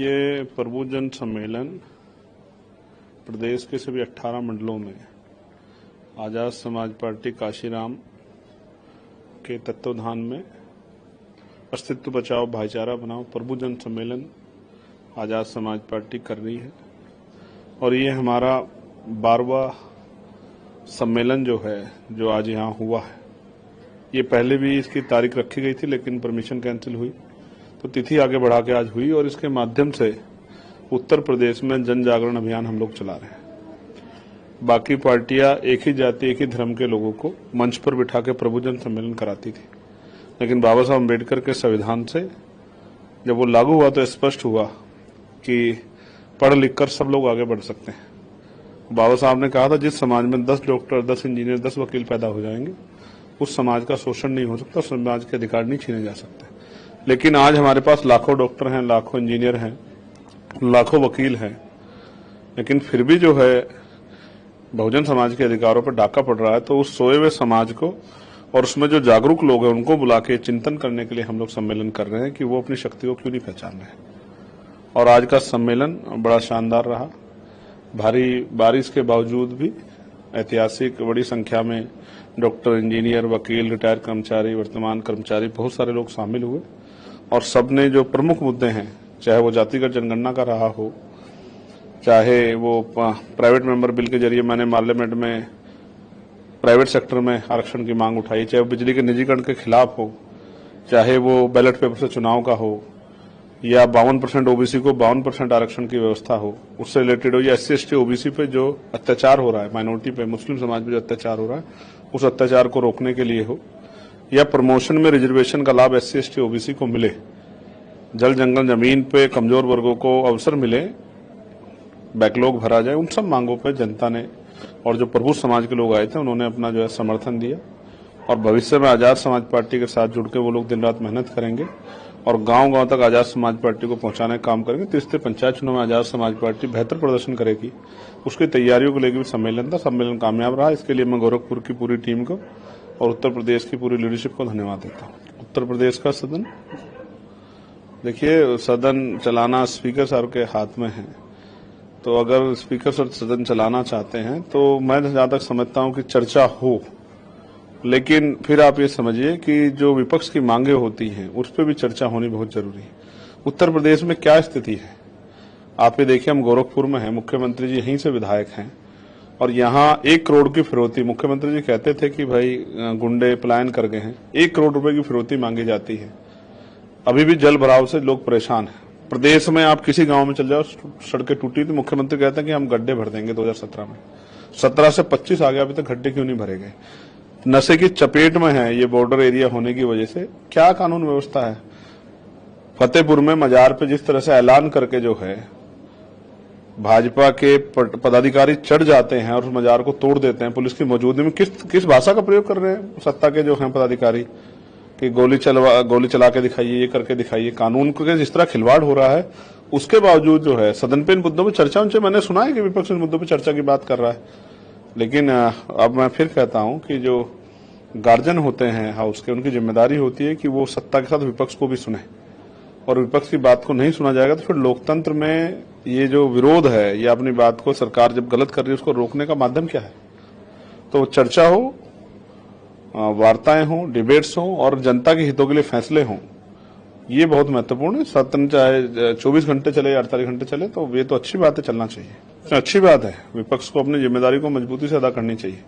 ये प्रभु जन सम्मेलन प्रदेश के सभी 18 मंडलों में आजाद समाज पार्टी काशीराम के तत्वाधान में अस्तित्व बचाओ भाईचारा बनाओ प्रभु जन सम्मेलन आजाद समाज पार्टी कर रही है। और ये हमारा 12वां सम्मेलन जो है जो आज यहाँ हुआ है। ये पहले भी इसकी तारीख रखी गई थी लेकिन परमिशन कैंसिल हुई तो तिथि आगे बढ़ा के आज हुई और इसके माध्यम से उत्तर प्रदेश में जन जागरण अभियान हम लोग चला रहे हैं। बाकी पार्टियां एक ही जाति एक ही धर्म के लोगों को मंच पर बिठा के प्रभु जन सम्मेलन कराती थी, लेकिन बाबा साहब अम्बेडकर के संविधान से जब वो लागू हुआ तो स्पष्ट हुआ कि पढ़ लिख कर सब लोग आगे बढ़ सकते हैं। बाबा साहब ने कहा था जिस समाज में 10 डॉक्टर 10 इंजीनियर 10 वकील पैदा हो जाएंगे उस समाज का शोषण नहीं हो सकता, समाज के अधिकार नहीं छीने जा सकते। लेकिन आज हमारे पास लाखों डॉक्टर हैं, लाखों इंजीनियर हैं, लाखों वकील हैं, लेकिन फिर भी जो है बहुजन समाज के अधिकारों पर डाका पड़ रहा है। तो उस सोए हुए समाज को और उसमें जो जागरूक लोग हैं उनको बुला के चिंतन करने के लिए हम लोग सम्मेलन कर रहे हैं कि वो अपनी शक्ति को क्यों नहीं पहचान रहे। और आज का सम्मेलन बड़ा शानदार रहा। भारी बारिश के बावजूद भी ऐतिहासिक बड़ी संख्या में डॉक्टर, इंजीनियर, वकील, रिटायर कर्मचारी, वर्तमान कर्मचारी बहुत सारे लोग शामिल हुए और सबने जो प्रमुख मुद्दे हैं, चाहे वो जातिगत जनगणना का रहा हो, चाहे वो प्राइवेट मेंबर बिल के जरिए मैंने पार्लियामेंट में प्राइवेट सेक्टर में आरक्षण की मांग उठाई, चाहे वो बिजली के निजीकरण के खिलाफ हो, चाहे वो बैलेट पेपर से चुनाव का हो, या 52% ओबीसी को 52% आरक्षण की व्यवस्था हो, उससे रिलेटेड हो, या SC/ST ओबीसी पे जो अत्याचार हो रहा है, माइनॉरिटी पे, मुस्लिम समाज पे जो अत्याचार हो रहा है उस अत्याचार को रोकने के लिए हो, या प्रमोशन में रिजर्वेशन का लाभ SC/ST ओबीसी को मिले, जल जंगल जमीन पे कमजोर वर्गों को अवसर मिले, बैकलॉग भरा जाए, उन सब मांगों पे जनता ने और जो प्रभु समाज के लोग आए थे उन्होंने अपना जो है समर्थन दिया। और भविष्य में आजाद समाज पार्टी के साथ जुड़ के वो लोग दिन रात मेहनत करेंगे और गांव-गांव तक आजाद समाज पार्टी को पहुंचाने का काम करेंगे। तीसरे पंचायत चुनाव में आजाद समाज पार्टी बेहतर प्रदर्शन करेगी, उसकी तैयारियों को लेकर भी सम्मेलन था। सम्मेलन कामयाब रहा, इसके लिए मैं गोरखपुर की पूरी टीम को और उत्तर प्रदेश की पूरी लीडरशिप को धन्यवाद देता हूँ। उत्तर प्रदेश का सदन, देखिए सदन चलाना स्पीकर साहब के हाथ में है, तो अगर स्पीकर साहब सदन चलाना चाहते हैं तो मैं जहां तक समझता हूं कि चर्चा हो, लेकिन फिर आप ये समझिए कि जो विपक्ष की मांगे होती हैं उस पर भी चर्चा होनी बहुत जरूरी है। उत्तर प्रदेश में क्या स्थिति है आप ये देखिए, हम गोरखपुर में हैं, मुख्यमंत्री जी यहीं से विधायक हैं और यहाँ 1 करोड़ की फिरौती, मुख्यमंत्री जी कहते थे कि भाई गुंडे पलायन कर गए हैं, 1 करोड़ रुपए की फिरौती मांगी जाती है। अभी भी जल भराव से लोग परेशान हैं। प्रदेश में आप किसी गांव में चल जाओ, सड़कें टूटी, तो मुख्यमंत्री कहते हैं कि हम गड्ढे भर देंगे 2017 में। 17 से 25 आ गया, अभी तक गड्ढे क्यों नहीं भरे गए? नशे की चपेट में है ये बॉर्डर एरिया होने की वजह से। क्या कानून व्यवस्था है? फतेहपुर में मजार पे जिस तरह से ऐलान करके जो है भाजपा के पदाधिकारी चढ़ जाते हैं और उस मजार को तोड़ देते हैं पुलिस की मौजूदगी में, किस भाषा का प्रयोग कर रहे हैं सत्ता के जो हैं पदाधिकारी कि गोली चला के दिखाइए, ये करके दिखाइए। कानून को जिस तरह खिलवाड़ हो रहा है उसके बावजूद जो है सदन पे इन मुद्दों पर चर्चा, उनसे मैंने सुना है कि विपक्ष इन मुद्दों पर चर्चा की बात कर रहा है, लेकिन अब मैं फिर कहता हूं कि जो गार्जियन होते हैं हाउस के, उनकी जिम्मेदारी होती है कि वो सत्ता के साथ विपक्ष को भी सुने, और विपक्ष की बात को नहीं सुना जाएगा तो फिर लोकतंत्र में ये जो विरोध है या अपनी बात को सरकार जब गलत कर रही है उसको रोकने का माध्यम क्या है? तो चर्चा हो, वार्ताएं हों, डिबेट्स हों और जनता के हितों के लिए फैसले हों, ये बहुत महत्वपूर्ण है। सदन चाहे 24 घंटे चले या 48 घंटे चले तो ये तो अच्छी बात है, चलना चाहिए, अच्छी बात है। विपक्ष को अपनी जिम्मेदारी को मजबूती से अदा करनी चाहिए।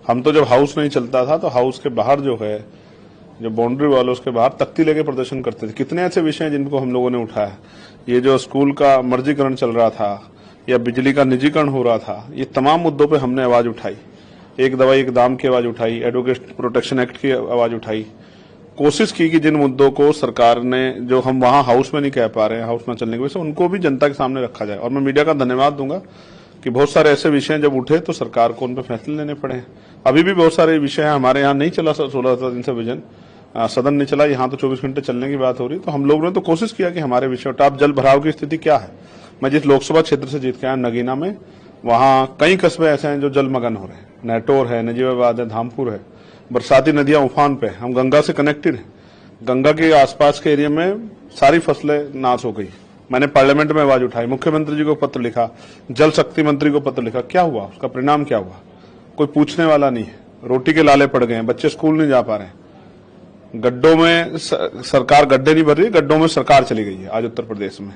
हम तो जब हाउस नहीं चलता था तो हाउस के बाहर जो है, जो बाउंड्री वाल उसके बाहर तख्ती लेके प्रदर्शन करते थे। कितने ऐसे विषय हैं जिनको हम लोगों ने उठाया, ये जो स्कूल का मर्जीकरण चल रहा था या बिजली का निजीकरण हो रहा था, ये तमाम मुद्दों पर हमने आवाज उठाई। एक दवाई एक दाम की आवाज उठाई, एडवोकेट प्रोटेक्शन एक्ट की आवाज उठाई, कोशिश की कि जिन मुद्दों को सरकार ने, जो हम वहां हाउस में नहीं कह पा रहे हैं हाउस में चलने की वजह से, उनको भी जनता के सामने रखा जाए। और मैं मीडिया का धन्यवाद दूंगा कि बहुत सारे ऐसे विषय जब उठे तो सरकार को उन पर फैसले लेने पड़े हैं। अभी भी बहुत सारे विषय हैं, हमारे यहाँ नहीं चला 16 दिन से विजन सदन नहीं चला, यहाँ तो 24 घंटे चलने की बात हो रही। तो हम लोगों ने तो कोशिश किया कि हमारे विषय उठा। अब जल भराव की स्थिति क्या है? मैं जिस लोकसभा क्षेत्र से जीत के आया नगीना में, वहां कई कस्बे ऐसे हैं जो जलमग्न हो रहे हैं। नैटोर है, नजीबाबाद है, धामपुर है, बरसाती नदियां उफान पे, हम गंगा से कनेक्टेड हैं। गंगा के आसपास के एरिया में सारी फसलें नाश हो गई, मैंने पार्लियामेंट में आवाज उठाई, मुख्यमंत्री जी को पत्र लिखा, जल शक्ति मंत्री को पत्र लिखा। क्या हुआ? उसका परिणाम क्या हुआ? कोई पूछने वाला नहीं है। रोटी के लाले पड़ गए हैं, बच्चे स्कूल नहीं जा पा रहे हैं। गड्ढों में सरकार गड्ढे नहीं भर रही, गड्ढों में सरकार चली गई है आज उत्तर प्रदेश में।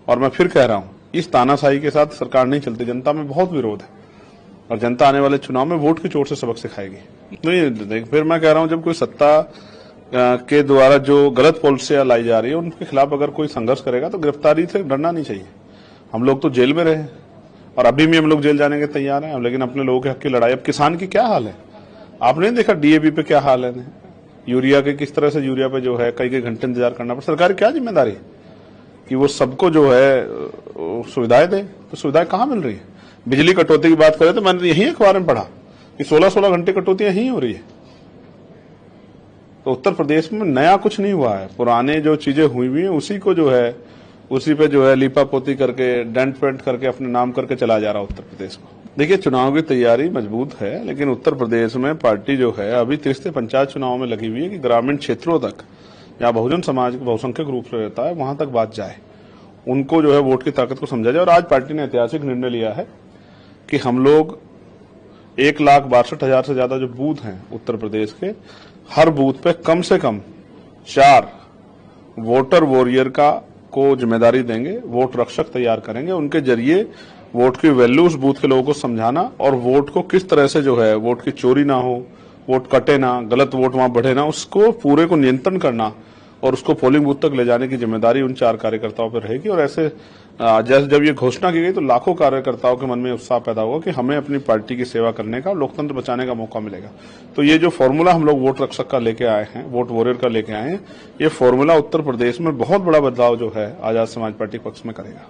और मैं फिर कह रहा हूं, इस तानाशाही के साथ सरकार नहीं चलती। जनता में बहुत विरोध है और जनता आने वाले चुनाव में वोट की चोट से सबक सिखाएगी। नहीं, फिर मैं कह रहा हूं, जब कोई सत्ता के द्वारा जो गलत पॉलिसियां लाई जा रही है उनके खिलाफ अगर कोई संघर्ष करेगा तो गिरफ्तारी से डरना नहीं चाहिए। हम लोग तो जेल में रहे और अभी भी हम लोग जेल जाने के तैयार हैं, लेकिन अपने लोगों के हक की लड़ाई। अब किसान की क्या हाल है आपने देखा, डीएपी पे क्या हाल है, यूरिया के किस तरह से यूरिया पे जो है कई घंटे इंतजार करना पड़ा। सरकार की क्या जिम्मेदारी कि वो सबको जो है सुविधाएं दे, तो सुविधाएं कहाँ मिल रही है? बिजली कटौती की बात करें तो मैंने यही अखबार में पढ़ा कि 16-16 घंटे कटौती यही हो रही है। तो उत्तर प्रदेश में नया कुछ नहीं हुआ है, पुराने जो चीजें हुई हुई हैं उसी को जो है, उसी पे जो है लीपा पोती करके, डेंट पेंट करके अपने नाम करके चला जा रहा है उत्तर प्रदेश को। देखिए, चुनाव की तैयारी मजबूत है, लेकिन उत्तर प्रदेश में पार्टी जो है अभी तीसरे पंचायत चुनाव में लगी हुई है कि ग्रामीण क्षेत्रों तक, जहाँ बहुजन समाज बहुसंख्यक रूप से रहता है, वहां तक बात जाए, उनको जो है वोट की ताकत को समझा जाए। और आज पार्टी ने ऐतिहासिक निर्णय लिया है कि हम लोग 1,62,000 से ज्यादा जो बूथ हैं उत्तर प्रदेश के, हर बूथ पे कम से कम 4 वोटर वॉरियर को जिम्मेदारी देंगे, वोट रक्षक तैयार करेंगे। उनके जरिए वोट की वैल्यू उस बूथ के लोगों को समझाना और वोट को किस तरह से जो है वोट की चोरी ना हो, वोट कटे ना, गलत वोट वहां बढ़े ना, उसको पूरे को नियंत्रण करना और उसको पोलिंग बूथ तक ले जाने की जिम्मेदारी उन 4 कार्यकर्ताओं पर रहेगी। और ऐसे जैसे जब ये घोषणा की गई तो लाखों कार्यकर्ताओं के मन में उत्साह पैदा होगा कि हमें अपनी पार्टी की सेवा करने का, लोकतंत्र बचाने का मौका मिलेगा। तो ये जो फॉर्मूला हम लोग वोट रक्षक का लेके आए हैं, वोट वॉरियर का लेके आए हैं, ये फॉर्मूला उत्तर प्रदेश में बहुत बड़ा बदलाव जो है आजाद समाज पार्टी पक्ष में करेगा।